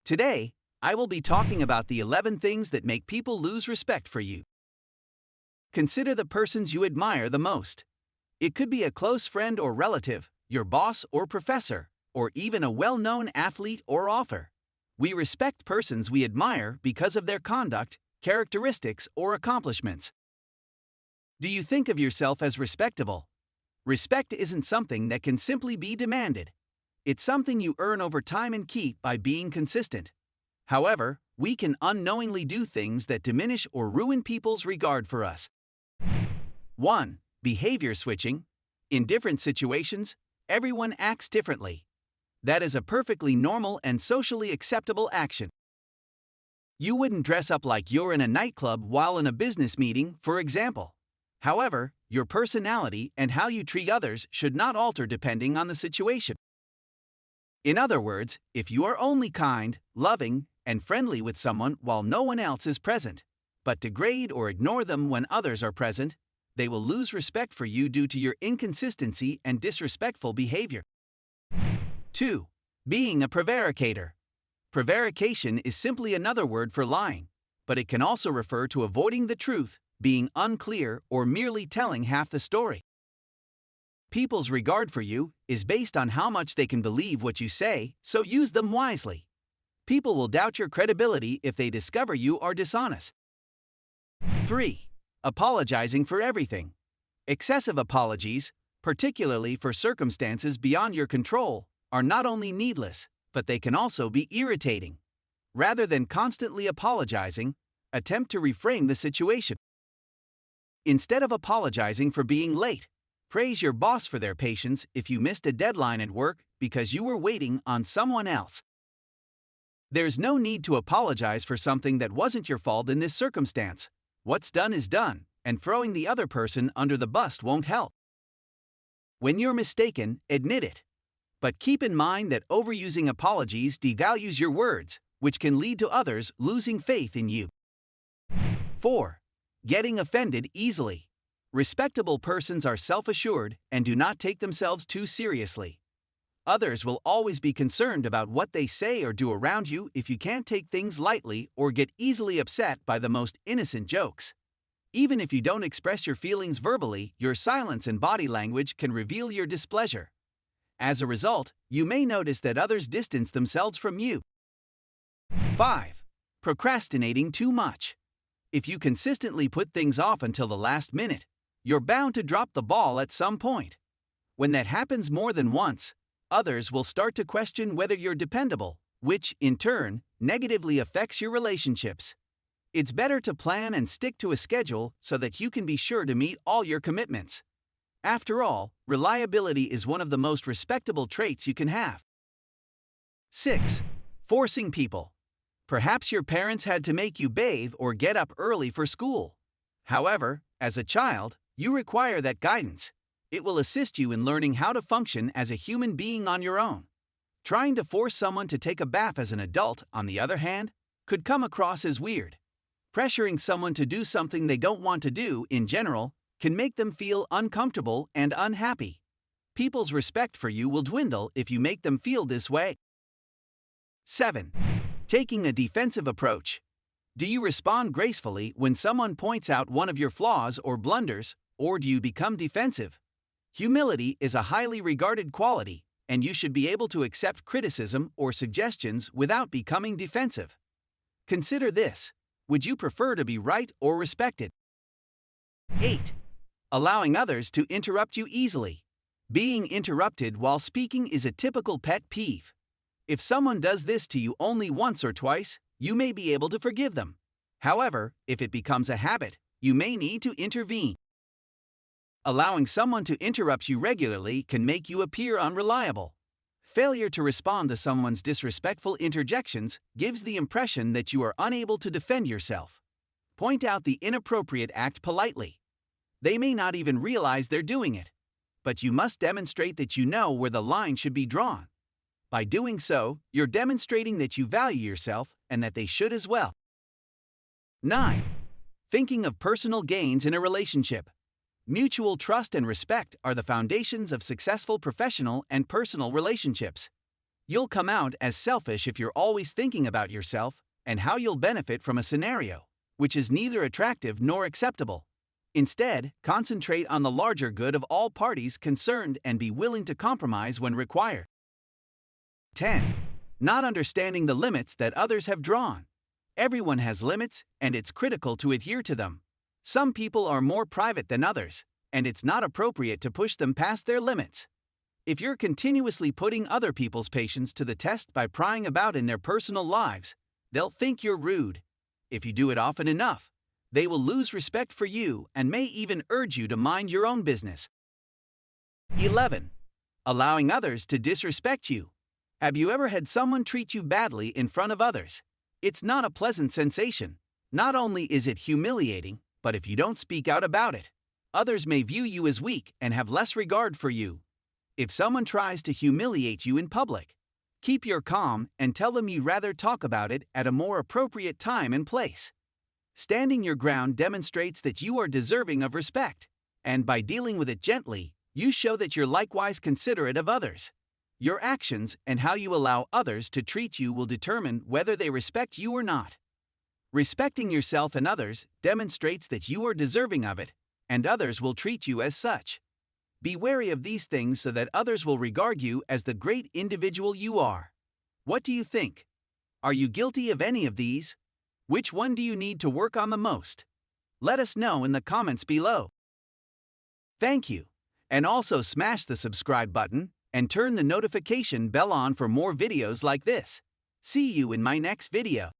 Today, I will be talking about the 11 things that make people lose respect for you. Consider the persons you admire the most. It could be a close friend or relative, your boss or professor, or even a well-known athlete or author. We respect persons we admire because of their conduct, characteristics, or accomplishments. Do you think of yourself as respectable? Respect isn't something that can simply be demanded. It's something you earn over time and keep by being consistent. However, we can unknowingly do things that diminish or ruin people's regard for us. 1. Behavior switching. In different situations, everyone acts differently. That is a perfectly normal and socially acceptable action. You wouldn't dress up like you're in a nightclub while in a business meeting, for example. However, your personality and how you treat others should not alter depending on the situation. In other words, if you are only kind, loving, and friendly with someone while no one else is present, but degrade or ignore them when others are present, they will lose respect for you due to your inconsistency and disrespectful behavior. 2. Being a prevaricator. Prevarication is simply another word for lying, but it can also refer to avoiding the truth, being unclear, or merely telling half the story. People's regard for you is based on how much they can believe what you say, so use them wisely. People will doubt your credibility if they discover you are dishonest. 3. Apologizing for everything. Excessive apologies, particularly for circumstances beyond your control, are not only needless, but they can also be irritating. Rather than constantly apologizing, attempt to reframe the situation. Instead of apologizing for being late, praise your boss for their patience if you missed a deadline at work because you were waiting on someone else. There's no need to apologize for something that wasn't your fault in this circumstance. What's done is done, and throwing the other person under the bus won't help. When you're mistaken, admit it. But keep in mind that overusing apologies devalues your words, which can lead to others losing faith in you. 4. Getting offended easily. Respectable persons are self-assured and do not take themselves too seriously. Others will always be concerned about what they say or do around you if you can't take things lightly or get easily upset by the most innocent jokes. Even if you don't express your feelings verbally, your silence and body language can reveal your displeasure. As a result, you may notice that others distance themselves from you. 5. Procrastinating too much. If you consistently put things off until the last minute, you're bound to drop the ball at some point. When that happens more than once, others will start to question whether you're dependable, which, in turn, negatively affects your relationships. It's better to plan and stick to a schedule so that you can be sure to meet all your commitments. After all, reliability is one of the most respectable traits you can have. 6. Forcing people. Perhaps your parents had to make you bathe or get up early for school. However, as a child, you require that guidance. It will assist you in learning how to function as a human being on your own. Trying to force someone to take a bath as an adult, on the other hand, could come across as weird. Pressuring someone to do something they don't want to do, in general, can make them feel uncomfortable and unhappy. People's respect for you will dwindle if you make them feel this way. 7. Taking a defensive approach. Do you respond gracefully when someone points out one of your flaws or blunders, or do you become defensive? Humility is a highly regarded quality, and you should be able to accept criticism or suggestions without becoming defensive. Consider this: would you prefer to be right or respected? 8. Allowing others to interrupt you easily. Being interrupted while speaking is a typical pet peeve. If someone does this to you only once or twice, you may be able to forgive them. However, if it becomes a habit, you may need to intervene. Allowing someone to interrupt you regularly can make you appear unreliable. Failure to respond to someone's disrespectful interjections gives the impression that you are unable to defend yourself. Point out the inappropriate act politely. They may not even realize they're doing it, but you must demonstrate that you know where the line should be drawn. By doing so, you're demonstrating that you value yourself and that they should as well. 9. Thinking of personal gains in a relationship. Mutual trust and respect are the foundations of successful professional and personal relationships. You'll come out as selfish if you're always thinking about yourself and how you'll benefit from a scenario, which is neither attractive nor acceptable. Instead, concentrate on the larger good of all parties concerned and be willing to compromise when required. 10. Not understanding the limits that others have drawn. Everyone has limits, and it's critical to adhere to them. Some people are more private than others, and it's not appropriate to push them past their limits. If you're continuously putting other people's patience to the test by prying about in their personal lives, they'll think you're rude. If you do it often enough, they will lose respect for you and may even urge you to mind your own business. 11. Allowing others to disrespect you. Have you ever had someone treat you badly in front of others? It's not a pleasant sensation. Not only is it humiliating, but if you don't speak out about it, others may view you as weak and have less regard for you. If someone tries to humiliate you in public, keep your calm and tell them you'd rather talk about it at a more appropriate time and place. Standing your ground demonstrates that you are deserving of respect, and by dealing with it gently, you show that you're likewise considerate of others. Your actions and how you allow others to treat you will determine whether they respect you or not. Respecting yourself and others demonstrates that you are deserving of it, and others will treat you as such. Be wary of these things so that others will regard you as the great individual you are. What do you think? Are you guilty of any of these? Which one do you need to work on the most? Let us know in the comments below. Thank you, and also smash the subscribe button and turn the notification bell on for more videos like this. See you in my next video.